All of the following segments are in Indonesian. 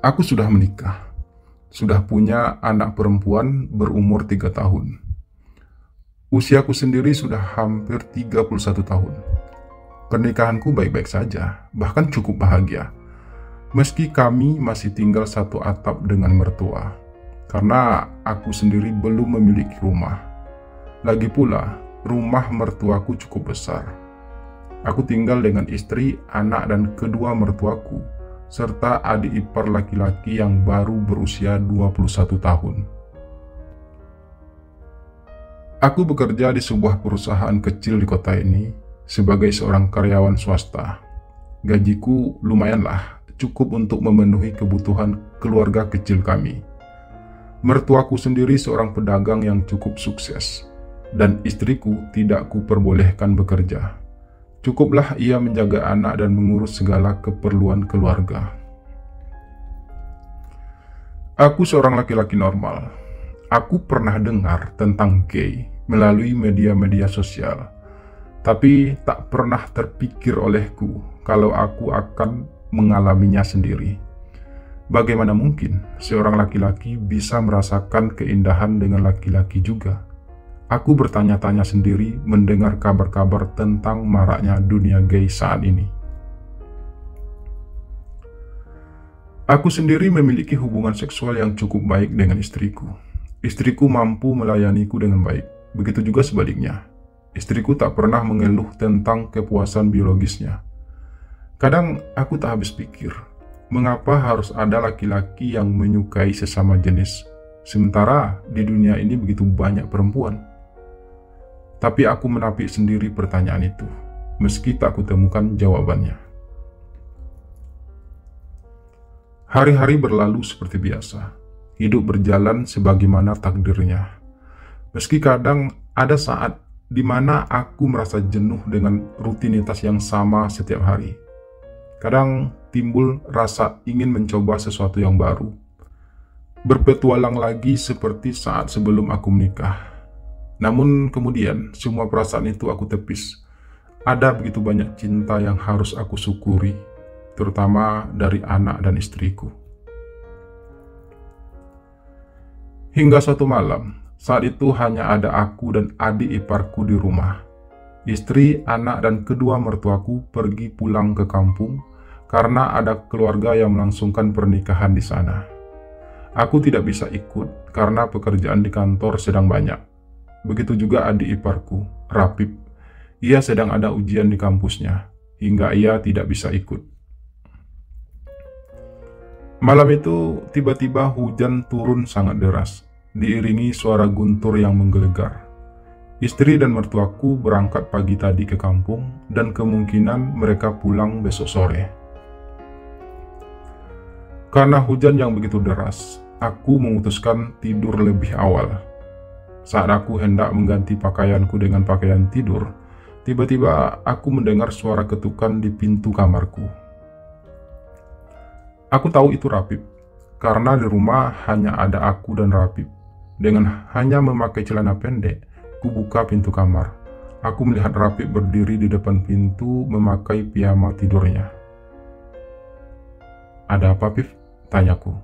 Aku sudah menikah, sudah punya anak perempuan berumur 3 tahun. Usiaku sendiri sudah hampir 31 tahun. Pernikahanku baik-baik saja, bahkan cukup bahagia. Meski kami masih tinggal satu atap dengan mertua, karena aku sendiri belum memiliki rumah. Lagi pula, rumah mertuaku cukup besar. Aku tinggal dengan istri, anak, dan kedua mertuaku, serta adik ipar laki-laki yang baru berusia 21 tahun. Aku bekerja di sebuah perusahaan kecil di kota ini sebagai seorang karyawan swasta. Gajiku lumayanlah, cukup untuk memenuhi kebutuhan keluarga kecil kami. Mertuaku sendiri seorang pedagang yang cukup sukses, dan istriku tidak kuperbolehkan bekerja. Cukuplah ia menjaga anak dan mengurus segala keperluan keluarga. Aku seorang laki-laki normal. Aku pernah dengar tentang gay melalui media-media sosial, tapi tak pernah terpikir olehku kalau aku akan mengalaminya sendiri. Bagaimana mungkin seorang laki-laki bisa merasakan keindahan dengan laki-laki juga? Aku bertanya-tanya sendiri mendengar kabar-kabar tentang maraknya dunia gay saat ini. Aku sendiri memiliki hubungan seksual yang cukup baik dengan istriku. Istriku mampu melayaniku dengan baik. Begitu juga sebaliknya. Istriku tak pernah mengeluh tentang kepuasan biologisnya. Kadang aku tak habis pikir, mengapa harus ada laki-laki yang menyukai sesama jenis, sementara di dunia ini begitu banyak perempuan? Tapi aku menapik sendiri pertanyaan itu, meski tak kutemukan jawabannya. Hari-hari berlalu seperti biasa, hidup berjalan sebagaimana takdirnya. Meski kadang ada saat di mana aku merasa jenuh dengan rutinitas yang sama setiap hari. Kadang timbul rasa ingin mencoba sesuatu yang baru, berpetualang lagi seperti saat sebelum aku menikah. Namun kemudian semua perasaan itu aku tepis. Ada begitu banyak cinta yang harus aku syukuri, terutama dari anak dan istriku. Hingga suatu malam, saat itu hanya ada aku dan adik iparku di rumah. Istri, anak, dan kedua mertuaku pergi pulang ke kampung karena ada keluarga yang melangsungkan pernikahan di sana. Aku tidak bisa ikut karena pekerjaan di kantor sedang banyak. Begitu juga adik iparku, Rapip. Ia sedang ada ujian di kampusnya, hingga ia tidak bisa ikut. Malam itu, tiba-tiba hujan turun sangat deras, diiringi suara guntur yang menggelegar. Istri dan mertuaku berangkat pagi tadi ke kampung, dan kemungkinan mereka pulang besok sore. Karena hujan yang begitu deras, aku memutuskan tidur lebih awal. Saat aku hendak mengganti pakaianku dengan pakaian tidur, tiba-tiba aku mendengar suara ketukan di pintu kamarku. Aku tahu itu Rapip, karena di rumah hanya ada aku dan Rapip. Dengan hanya memakai celana pendek, ku buka pintu kamar. Aku melihat Rapip berdiri di depan pintu memakai piyama tidurnya. "Ada apa, Pip?" tanyaku.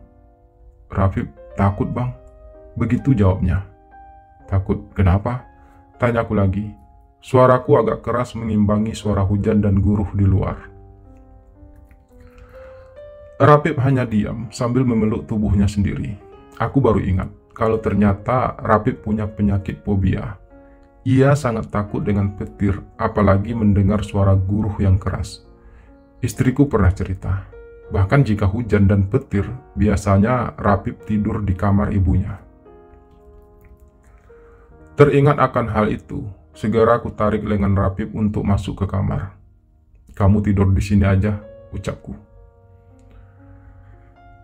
"Rapip, takut bang." Begitu jawabnya. "Takut kenapa?" tanyaku lagi. Suaraku agak keras mengimbangi suara hujan dan guruh di luar. Rapip hanya diam sambil memeluk tubuhnya sendiri. Aku baru ingat kalau ternyata Rapip punya penyakit fobia. Ia sangat takut dengan petir, apalagi mendengar suara guruh yang keras. Istriku pernah cerita, bahkan jika hujan dan petir, biasanya Rapip tidur di kamar ibunya. Teringat akan hal itu, segera aku tarik lengan Rapip untuk masuk ke kamar. "Kamu tidur di sini aja," ucapku.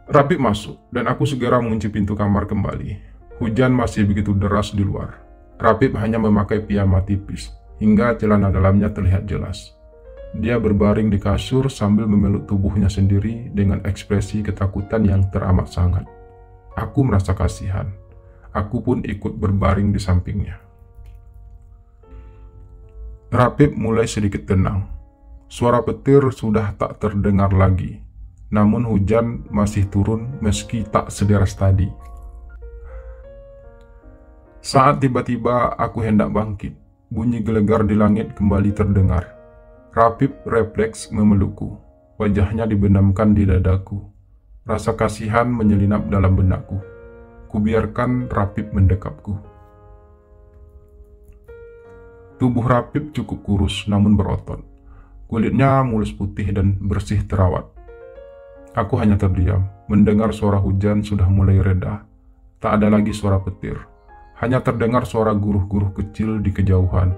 Rapip masuk, dan aku segera mengunci pintu kamar kembali. Hujan masih begitu deras di luar. Rapip hanya memakai piyama tipis, hingga celana dalamnya terlihat jelas. Dia berbaring di kasur sambil memeluk tubuhnya sendiri dengan ekspresi ketakutan yang teramat sangat. Aku merasa kasihan. Aku pun ikut berbaring di sampingnya. Rapip mulai sedikit tenang. Suara petir sudah tak terdengar lagi. Namun hujan masih turun meski tak sederas tadi. Saat tiba-tiba aku hendak bangkit, bunyi gelegar di langit kembali terdengar. Rapip refleks memelukku. Wajahnya dibenamkan di dadaku. Rasa kasihan menyelinap dalam benakku. Kubiarkan Rapip mendekapku. Tubuh Rapip cukup kurus namun berotot. Kulitnya mulus putih dan bersih terawat. Aku hanya terdiam, mendengar suara hujan sudah mulai reda. Tak ada lagi suara petir. Hanya terdengar suara guruh-guruh kecil di kejauhan.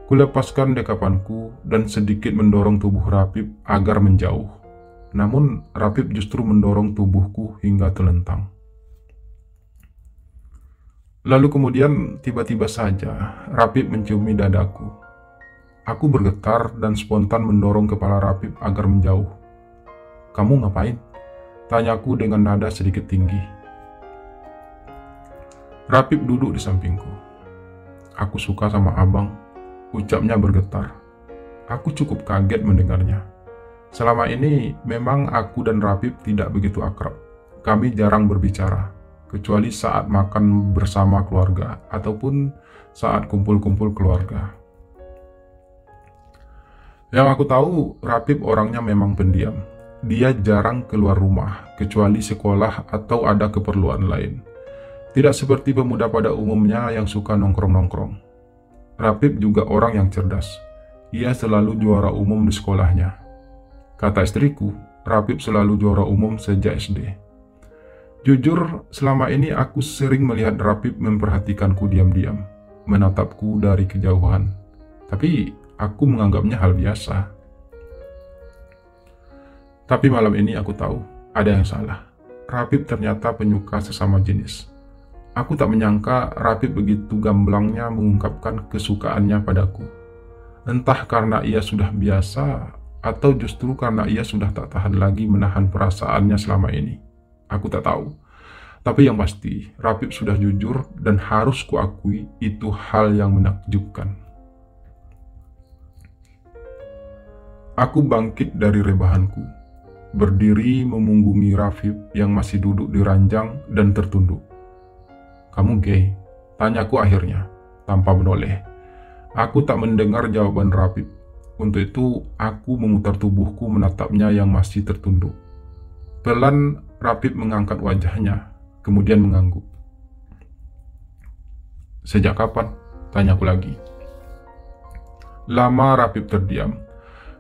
Kulepaskan dekapanku dan sedikit mendorong tubuh Rapip agar menjauh. Namun Rapip justru mendorong tubuhku hingga telentang. Lalu kemudian tiba-tiba saja Rapip menciumi dadaku. Aku bergetar dan spontan mendorong kepala Rapip agar menjauh. "Kamu ngapain?" tanyaku dengan nada sedikit tinggi. Rapip duduk di sampingku. "Aku suka sama abang," ucapnya bergetar. Aku cukup kaget mendengarnya. Selama ini memang aku dan Rapip tidak begitu akrab. Kami jarang berbicara, kecuali saat makan bersama keluarga ataupun saat kumpul-kumpul keluarga. Yang aku tahu, Rapip orangnya memang pendiam. Dia jarang keluar rumah, kecuali sekolah atau ada keperluan lain. Tidak seperti pemuda pada umumnya yang suka nongkrong-nongkrong. Rapip juga orang yang cerdas. Ia selalu juara umum di sekolahnya. Kata istriku, Rapip selalu juara umum sejak SD. Jujur, selama ini aku sering melihat Rapip memperhatikanku diam-diam, menatapku dari kejauhan. Tapi aku menganggapnya hal biasa. Tapi malam ini aku tahu, ada yang salah. Rapip ternyata penyuka sesama jenis. Aku tak menyangka Rapip begitu gamblangnya mengungkapkan kesukaannya padaku. Entah karena ia sudah biasa, atau justru karena ia sudah tak tahan lagi menahan perasaannya selama ini. Aku tak tahu. Tapi yang pasti, Rapip sudah jujur dan harus kuakui itu hal yang menakjubkan. Aku bangkit dari rebahanku, berdiri memunggungi Rapip yang masih duduk di ranjang dan tertunduk. "Kamu gay?" tanyaku akhirnya, tanpa menoleh. Aku tak mendengar jawaban Rapip. Untuk itu, aku memutar tubuhku menatapnya yang masih tertunduk. Pelan, Rapip mengangkat wajahnya, kemudian mengangguk. "Sejak kapan?" tanyaku lagi. Lama Rapip terdiam.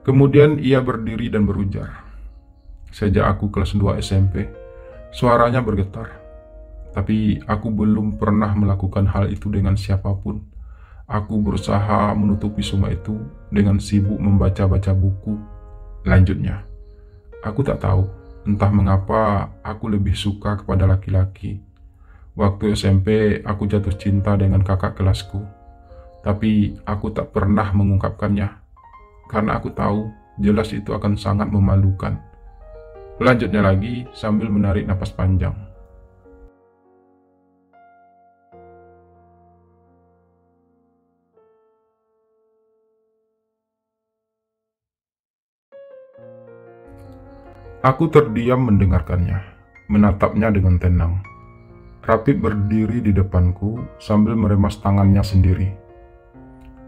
Kemudian ia berdiri dan berujar. "Sejak aku kelas 2 SMP, suaranya bergetar. Tapi aku belum pernah melakukan hal itu dengan siapapun. Aku berusaha menutupi semua itu dengan sibuk membaca-baca buku." Lanjutnya, "Aku tak tahu, entah mengapa aku lebih suka kepada laki-laki. Waktu SMP aku jatuh cinta dengan kakak kelasku. Tapi aku tak pernah mengungkapkannya, karena aku tahu jelas itu akan sangat memalukan." Lanjutnya lagi sambil menarik napas panjang. Aku terdiam mendengarkannya, menatapnya dengan tenang. Rapip berdiri di depanku sambil meremas tangannya sendiri.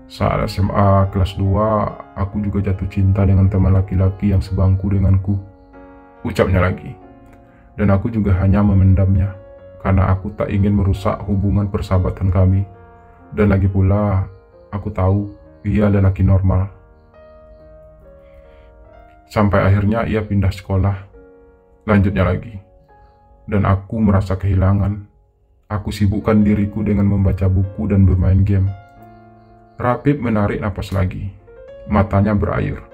"Saat SMA kelas 2, aku juga jatuh cinta dengan teman laki-laki yang sebangku denganku," ucapnya lagi. "Dan aku juga hanya memendamnya, karena aku tak ingin merusak hubungan persahabatan kami. Dan lagi pula, aku tahu ia lelaki normal. Sampai akhirnya ia pindah sekolah." Lanjutnya lagi. "Dan aku merasa kehilangan. Aku sibukkan diriku dengan membaca buku dan bermain game." Rapip menarik napas lagi. Matanya berair.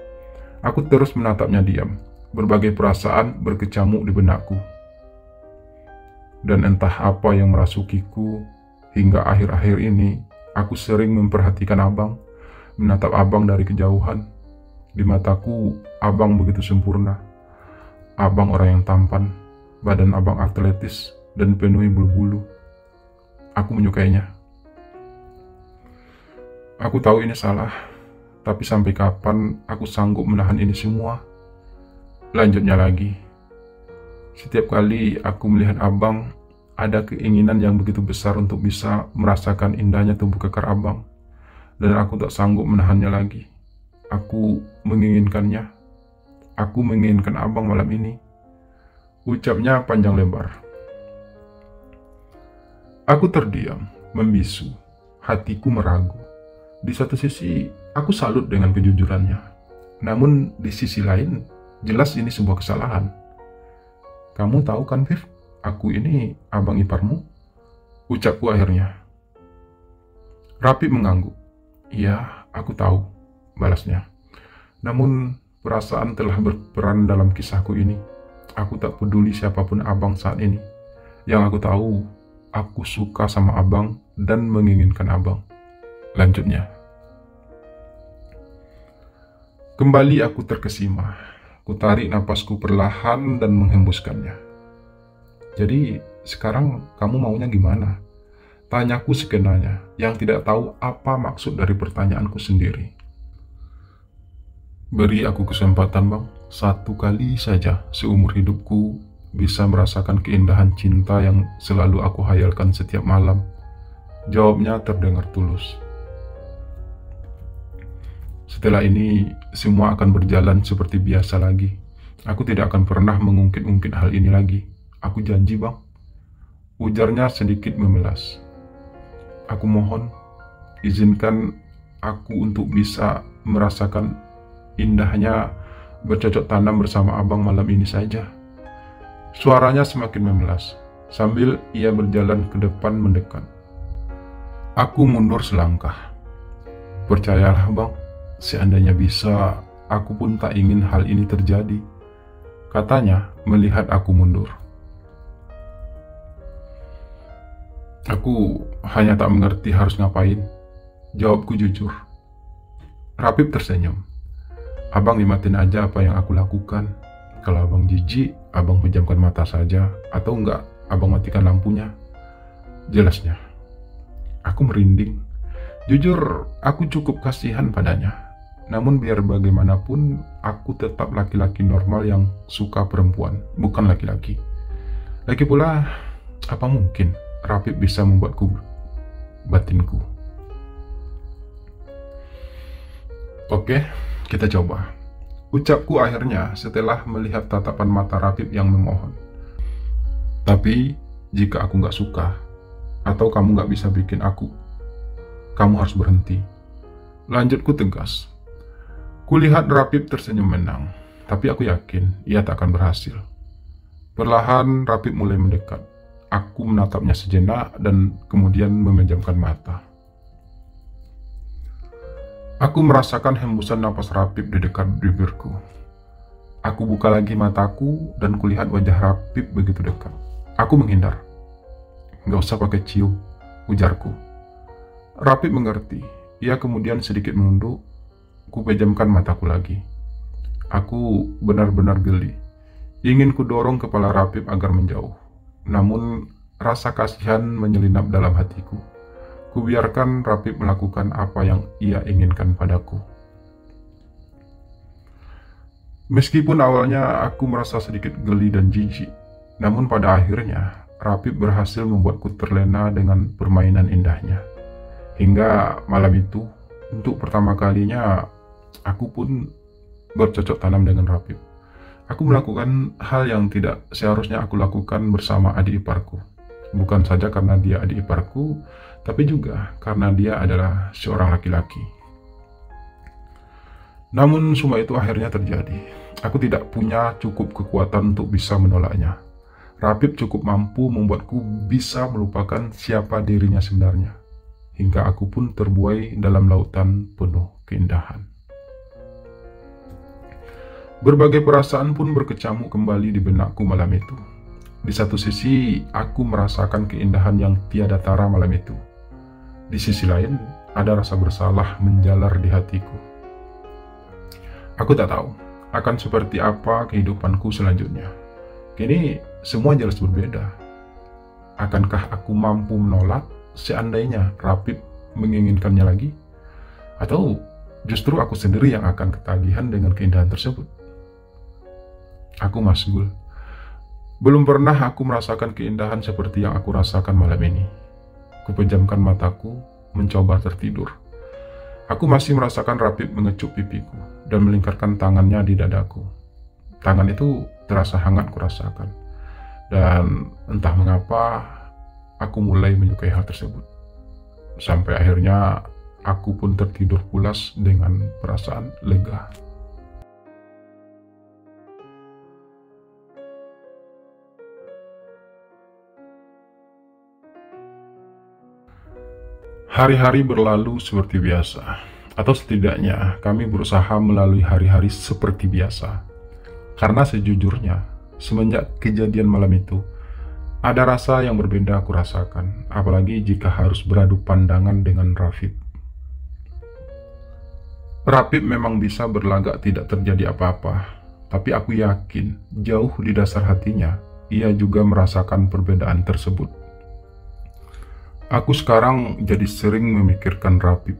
Aku terus menatapnya diam. Berbagai perasaan berkecamuk di benakku. Dan entah apa yang merasukiku, hingga akhir-akhir ini aku sering memperhatikan abang, menatap abang dari kejauhan. Di mataku, abang begitu sempurna. Abang orang yang tampan, badan abang atletis dan penuhi bulu-bulu. Aku menyukainya. Aku tahu ini salah, tapi sampai kapan aku sanggup menahan ini semua? Lanjutnya lagi, setiap kali aku melihat abang, ada keinginan yang begitu besar untuk bisa merasakan indahnya tubuh kekar abang. Dan aku tak sanggup menahannya lagi. Aku menginginkannya. Aku menginginkan abang malam ini. Ucapnya panjang lebar. Aku terdiam, membisu. Hatiku meragu. Di satu sisi, aku salut dengan kejujurannya. Namun, di sisi lain, jelas ini sebuah kesalahan. Kamu tahu kan, Viv? Aku ini abang iparmu. Ucapku akhirnya. Rapip mengangguk. Iya, aku tahu, balasnya. Namun, perasaan telah berperan dalam kisahku ini. Aku tak peduli siapapun abang saat ini. Yang aku tahu, aku suka sama abang dan menginginkan abang. Lanjutnya. Kembali aku terkesima. Kutarik napasku perlahan dan menghembuskannya. Jadi, sekarang kamu maunya gimana? Tanyaku sekenanya, yang tidak tahu apa maksud dari pertanyaanku sendiri. Beri aku kesempatan, Bang. Satu kali saja seumur hidupku bisa merasakan keindahan cinta yang selalu aku hayalkan setiap malam. Jawabnya terdengar tulus. Setelah ini, semua akan berjalan seperti biasa lagi. Aku tidak akan pernah mengungkit-ungkit hal ini lagi. Aku janji, Bang. Ujarnya sedikit memelas. Aku mohon, izinkan aku untuk bisa merasakan indahnya bercocok tanam bersama abang malam ini saja. Suaranya semakin memelas, sambil ia berjalan ke depan mendekat. Aku mundur selangkah. Percayalah, Bang, seandainya bisa, aku pun tak ingin hal ini terjadi, katanya melihat aku mundur. Aku hanya tak mengerti harus ngapain, jawabku jujur. Rapip tersenyum. Abang nikmatin aja apa yang aku lakukan. Kalau abang jijik, abang pejamkan mata saja, atau enggak, abang matikan lampunya, jelasnya. Aku merinding. Jujur, aku cukup kasihan padanya. Namun biar bagaimanapun, aku tetap laki-laki normal yang suka perempuan, bukan laki-laki. Lagi pula, apa mungkin Rapip bisa membuatku batinku? Oke, kita coba. Ucapku akhirnya setelah melihat tatapan mata Rapip yang memohon. Tapi, jika aku gak suka, atau kamu gak bisa bikin aku, kamu harus berhenti. Lanjutku tegas. Kulihat Rapip tersenyum menang, tapi aku yakin ia tak akan berhasil. Perlahan Rapip mulai mendekat. Aku menatapnya sejenak dan kemudian memejamkan mata. Aku merasakan hembusan napas Rapip di dekat bibirku. Aku buka lagi mataku dan kulihat wajah Rapip begitu dekat. Aku menghindar. Gak usah pakai cium, ujarku. Rapip mengerti. Ia kemudian sedikit menunduk. Kupejamkan mataku lagi. Aku benar-benar geli. Ingin kudorong kepala Rapip agar menjauh. Namun rasa kasihan menyelinap dalam hatiku. Kubiarkan Rapip melakukan apa yang ia inginkan padaku. Meskipun awalnya aku merasa sedikit geli dan jijik, namun pada akhirnya Rapip berhasil membuatku terlena dengan permainan indahnya. Hingga malam itu, untuk pertama kalinya, aku pun bercocok tanam dengan Rapip. Aku melakukan hal yang tidak seharusnya aku lakukan bersama adik iparku. Bukan saja karena dia adik iparku, tapi juga karena dia adalah seorang laki-laki. Namun semua itu akhirnya terjadi. Aku tidak punya cukup kekuatan untuk bisa menolaknya. Rapip cukup mampu membuatku bisa melupakan siapa dirinya sebenarnya. Hingga aku pun terbuai dalam lautan penuh keindahan. Berbagai perasaan pun berkecamuk kembali di benakku malam itu. Di satu sisi, aku merasakan keindahan yang tiada tara malam itu. Di sisi lain, ada rasa bersalah menjalar di hatiku. Aku tak tahu akan seperti apa kehidupanku selanjutnya. Kini, semua jelas berbeda. Akankah aku mampu menolak seandainya Rapip menginginkannya lagi? Atau justru aku sendiri yang akan ketagihan dengan keindahan tersebut? Aku masgul. Belum pernah aku merasakan keindahan seperti yang aku rasakan malam ini. Kupejamkan mataku, mencoba tertidur. Aku masih merasakan Rapip mengecup pipiku dan melingkarkan tangannya di dadaku. Tangan itu terasa hangat kurasakan. Dan entah mengapa, aku mulai menyukai hal tersebut. Sampai akhirnya, aku pun tertidur pulas dengan perasaan lega. Hari-hari berlalu seperti biasa, atau setidaknya kami berusaha melalui hari-hari seperti biasa. Karena sejujurnya, semenjak kejadian malam itu, ada rasa yang berbeda aku rasakan, apalagi jika harus beradu pandangan dengan Rapip. Rapip memang bisa berlagak tidak terjadi apa-apa, tapi aku yakin jauh di dasar hatinya, ia juga merasakan perbedaan tersebut. Aku sekarang jadi sering memikirkan Rapip.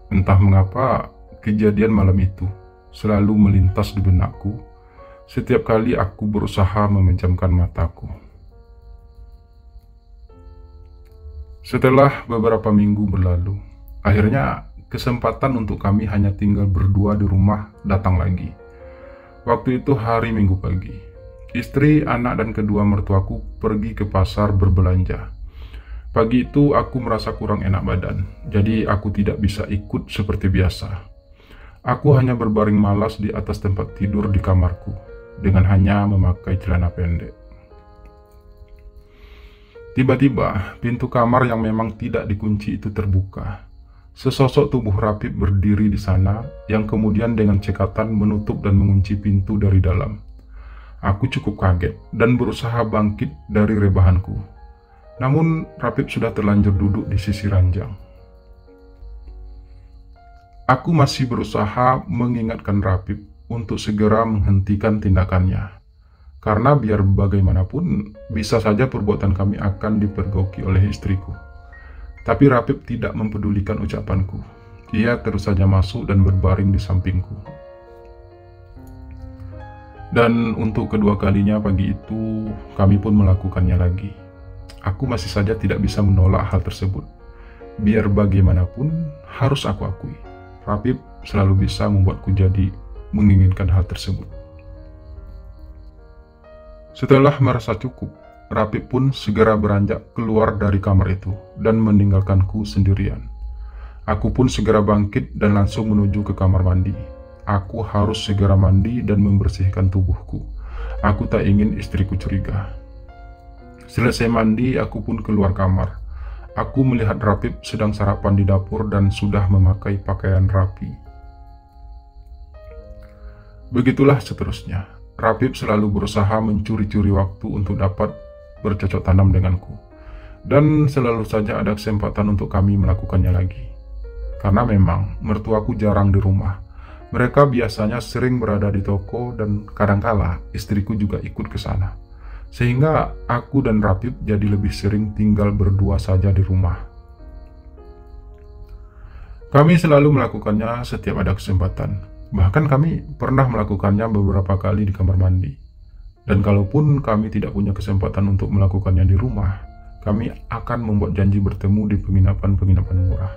Entah mengapa kejadian malam itu selalu melintas di benakku setiap kali aku berusaha memejamkan mataku. Setelah beberapa minggu berlalu, akhirnya kesempatan untuk kami hanya tinggal berdua di rumah datang lagi. Waktu itu hari Minggu pagi. Istri, anak, dan kedua mertuaku pergi ke pasar berbelanja. Pagi itu aku merasa kurang enak badan, jadi aku tidak bisa ikut seperti biasa. Aku hanya berbaring malas di atas tempat tidur di kamarku, dengan hanya memakai celana pendek. Tiba-tiba, pintu kamar yang memang tidak dikunci itu terbuka. Sesosok tubuh Rapip berdiri di sana, yang kemudian dengan cekatan menutup dan mengunci pintu dari dalam. Aku cukup kaget dan berusaha bangkit dari rebahanku. Namun, Rapip sudah terlanjur duduk di sisi ranjang. Aku masih berusaha mengingatkan Rapip untuk segera menghentikan tindakannya. Karena biar bagaimanapun, bisa saja perbuatan kami akan dipergoki oleh istriku. Tapi Rapip tidak mempedulikan ucapanku. Ia terus saja masuk dan berbaring di sampingku. Dan untuk kedua kalinya pagi itu, kami pun melakukannya lagi. Aku masih saja tidak bisa menolak hal tersebut. Biar bagaimanapun, harus aku akui, Rapip selalu bisa membuatku jadi menginginkan hal tersebut. Setelah merasa cukup, Rapip pun segera beranjak keluar dari kamar itu dan meninggalkanku sendirian. Aku pun segera bangkit dan langsung menuju ke kamar mandi. Aku harus segera mandi dan membersihkan tubuhku. Aku tak ingin istriku curiga. Selesai mandi, aku pun keluar kamar. Aku melihat Rapip sedang sarapan di dapur dan sudah memakai pakaian rapi. Begitulah seterusnya. Rapip selalu berusaha mencuri-curi waktu untuk dapat bercocok tanam denganku. Dan selalu saja ada kesempatan untuk kami melakukannya lagi. Karena memang mertuaku jarang di rumah. Mereka biasanya sering berada di toko dan kadangkala istriku juga ikut ke sana. Sehingga aku dan Rapip jadi lebih sering tinggal berdua saja di rumah. Kami selalu melakukannya setiap ada kesempatan. Bahkan kami pernah melakukannya beberapa kali di kamar mandi. Dan kalaupun kami tidak punya kesempatan untuk melakukannya di rumah, kami akan membuat janji bertemu di penginapan-penginapan murah.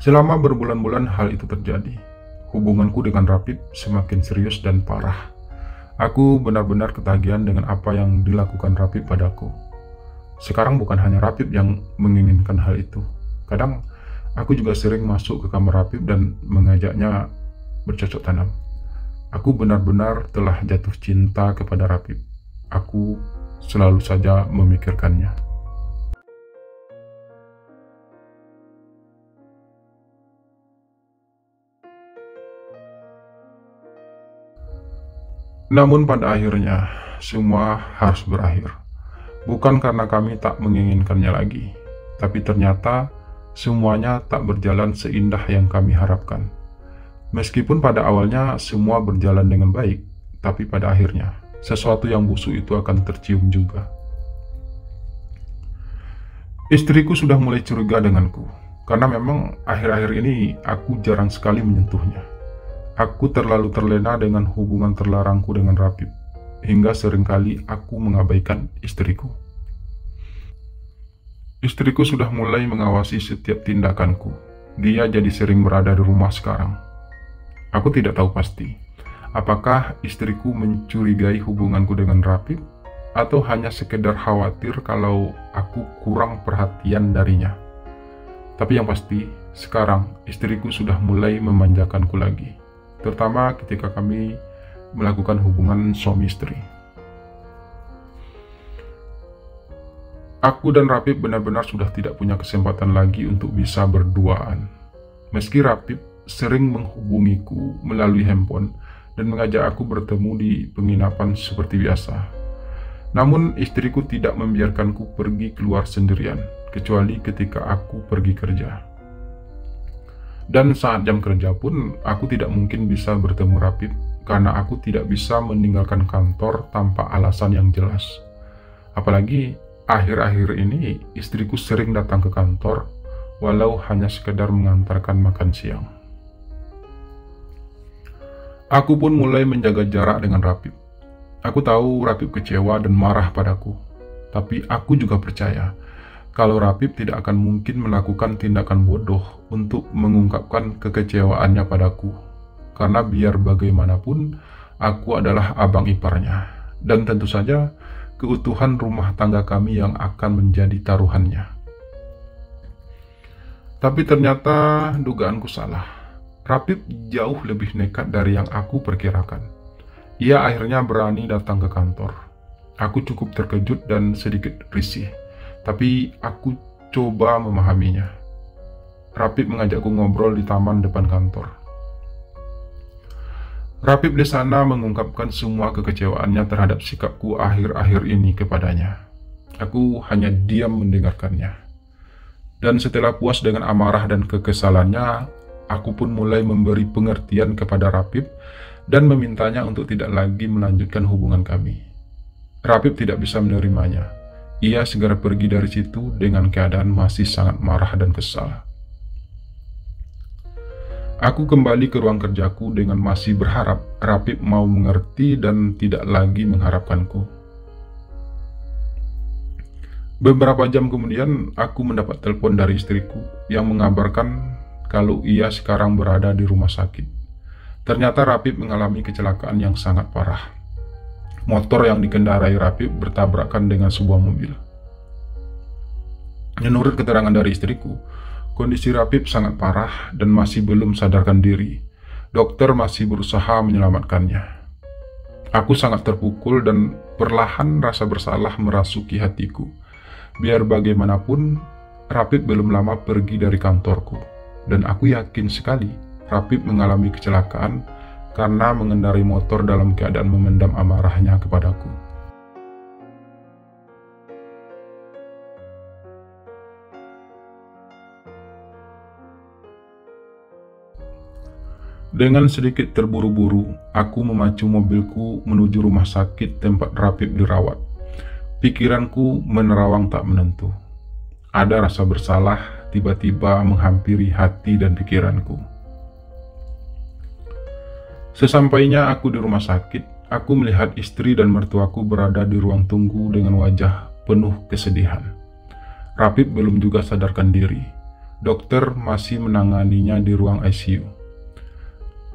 Selama berbulan-bulan hal itu terjadi. Hubunganku dengan Rapip semakin serius dan parah. Aku benar-benar ketagihan dengan apa yang dilakukan Rapip padaku. Sekarang bukan hanya Rapip yang menginginkan hal itu. Kadang, aku juga sering masuk ke kamar Rapip dan mengajaknya bercocok tanam. Aku benar-benar telah jatuh cinta kepada Rapip. Aku selalu saja memikirkannya. Namun pada akhirnya, semua harus berakhir. Bukan karena kami tak menginginkannya lagi, tapi ternyata semuanya tak berjalan seindah yang kami harapkan. Meskipun pada awalnya semua berjalan dengan baik, tapi pada akhirnya, sesuatu yang busuk itu akan tercium juga. Istriku sudah mulai curiga denganku, karena memang akhir-akhir ini aku jarang sekali menyentuhnya. Aku terlalu terlena dengan hubungan terlarangku dengan Rapip, hingga seringkali aku mengabaikan istriku. Istriku sudah mulai mengawasi setiap tindakanku. Dia jadi sering berada di rumah sekarang. Aku tidak tahu pasti, apakah istriku mencurigai hubunganku dengan Rapip, atau hanya sekedar khawatir kalau aku kurang perhatian darinya. Tapi yang pasti, sekarang istriku sudah mulai memanjakanku lagi, terutama ketika kami melakukan hubungan suami istri. Aku dan Rapip benar-benar sudah tidak punya kesempatan lagi untuk bisa berduaan. Meski Rapip sering menghubungiku melalui handphone dan mengajak aku bertemu di penginapan seperti biasa. Namun istriku tidak membiarkanku pergi keluar sendirian, kecuali ketika aku pergi kerja. Dan saat jam kerja pun, aku tidak mungkin bisa bertemu Rapip, karena aku tidak bisa meninggalkan kantor tanpa alasan yang jelas. Apalagi akhir-akhir ini istriku sering datang ke kantor, walau hanya sekedar mengantarkan makan siang. Aku pun mulai menjaga jarak dengan Rapip. Aku tahu Rapip kecewa dan marah padaku, tapi aku juga percaya kalau Rapip tidak akan mungkin melakukan tindakan bodoh untuk mengungkapkan kekecewaannya padaku, karena biar bagaimanapun aku adalah abang iparnya, dan tentu saja keutuhan rumah tangga kami yang akan menjadi taruhannya. Tapi ternyata dugaanku salah. Rapip jauh lebih nekat dari yang aku perkirakan. Ia akhirnya berani datang ke kantor. Aku cukup terkejut dan sedikit risih, tapi aku coba memahaminya. Rapip mengajakku ngobrol di taman depan kantor. Rapip di sana mengungkapkan semua kekecewaannya terhadap sikapku akhir-akhir ini kepadanya. Aku hanya diam mendengarkannya. Dan setelah puas dengan amarah dan kekesalannya, aku pun mulai memberi pengertian kepada Rapip dan memintanya untuk tidak lagi melanjutkan hubungan kami. Rapip tidak bisa menerimanya. Ia segera pergi dari situ dengan keadaan masih sangat marah dan kesal. Aku kembali ke ruang kerjaku dengan masih berharap Rapip mau mengerti dan tidak lagi mengharapkanku. Beberapa jam kemudian, aku mendapat telepon dari istriku yang mengabarkan kalau ia sekarang berada di rumah sakit. Ternyata Rapip mengalami kecelakaan yang sangat parah. Motor yang dikendarai Rapip bertabrakan dengan sebuah mobil. Menurut keterangan dari istriku, kondisi Rapip sangat parah dan masih belum sadarkan diri. Dokter masih berusaha menyelamatkannya. Aku sangat terpukul dan perlahan rasa bersalah merasuki hatiku. Biar bagaimanapun, Rapip belum lama pergi dari kantorku, dan aku yakin sekali Rapip mengalami kecelakaan karena mengendarai motor dalam keadaan memendam amarahnya kepadaku. Dengan sedikit terburu-buru, aku memacu mobilku menuju rumah sakit tempat Rapip dirawat. Pikiranku menerawang tak menentu. Ada rasa bersalah tiba-tiba menghampiri hati dan pikiranku. Sesampainya aku di rumah sakit, aku melihat istri dan mertuaku berada di ruang tunggu dengan wajah penuh kesedihan. Rapip belum juga sadarkan diri. Dokter masih menanganinya di ruang ICU.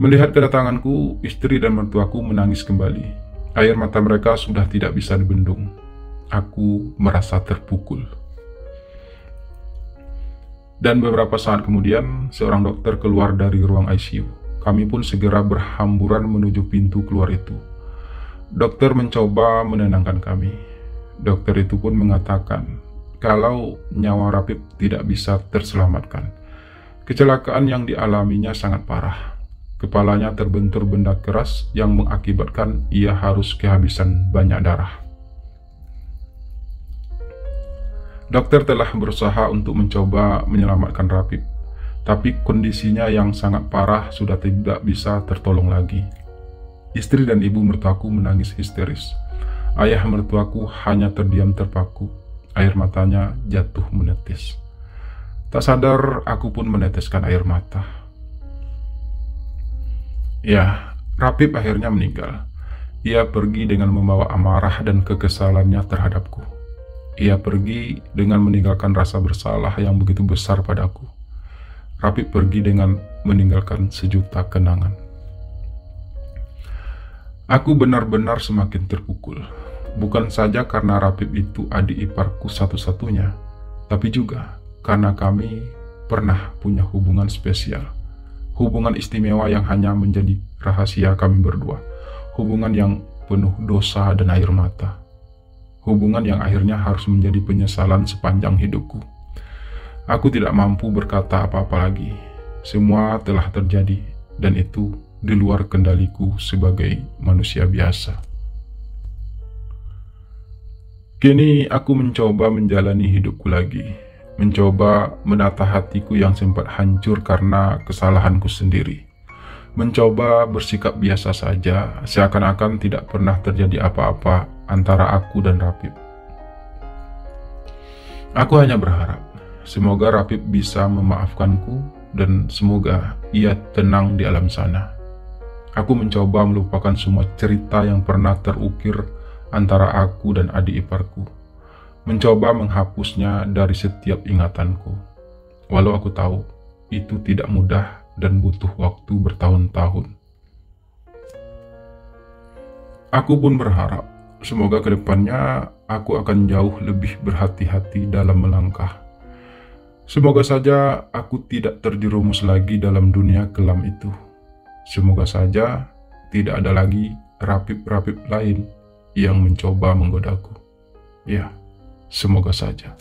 Melihat kedatanganku, istri dan mertuaku menangis kembali. Air mata mereka sudah tidak bisa dibendung. Aku merasa terpukul. Dan beberapa saat kemudian, seorang dokter keluar dari ruang ICU. Kami pun segera berhamburan menuju pintu keluar itu. Dokter mencoba menenangkan kami. Dokter itu pun mengatakan kalau nyawa Rapip tidak bisa terselamatkan. Kecelakaan yang dialaminya sangat parah. Kepalanya terbentur benda keras yang mengakibatkan ia harus kehabisan banyak darah. Dokter telah berusaha untuk mencoba menyelamatkan Rapip, tapi kondisinya yang sangat parah sudah tidak bisa tertolong lagi. Istri dan ibu mertuaku menangis histeris. Ayah mertuaku hanya terdiam terpaku. Air matanya jatuh menetes. Tak sadar aku pun meneteskan air mata. Ya, Rapip akhirnya meninggal. Ia pergi dengan membawa amarah dan kekesalannya terhadapku. Ia pergi dengan meninggalkan rasa bersalah yang begitu besar padaku. Rapip pergi dengan meninggalkan sejuta kenangan. Aku benar-benar semakin terpukul. Bukan saja karena Rapip itu adik iparku satu-satunya, tapi juga karena kami pernah punya hubungan spesial. Hubungan istimewa yang hanya menjadi rahasia kami berdua. Hubungan yang penuh dosa dan air mata. Hubungan yang akhirnya harus menjadi penyesalan sepanjang hidupku. Aku tidak mampu berkata apa-apa lagi. Semua telah terjadi dan itu di luar kendaliku sebagai manusia biasa. Kini aku mencoba menjalani hidupku lagi. Mencoba menata hatiku yang sempat hancur karena kesalahanku sendiri. Mencoba bersikap biasa saja, seakan-akan tidak pernah terjadi apa-apa antara aku dan Rapip. Aku hanya berharap, semoga Rapip bisa memaafkanku dan semoga ia tenang di alam sana. Aku mencoba melupakan semua cerita yang pernah terukir antara aku dan adik iparku. Mencoba menghapusnya dari setiap ingatanku. Walau aku tahu itu tidak mudah dan butuh waktu bertahun-tahun. Aku pun berharap semoga kedepannya aku akan jauh lebih berhati-hati dalam melangkah. Semoga saja aku tidak terjerumus lagi dalam dunia kelam itu. Semoga saja tidak ada lagi Rapip-Rapip lain yang mencoba menggodaku. Ya, semoga saja.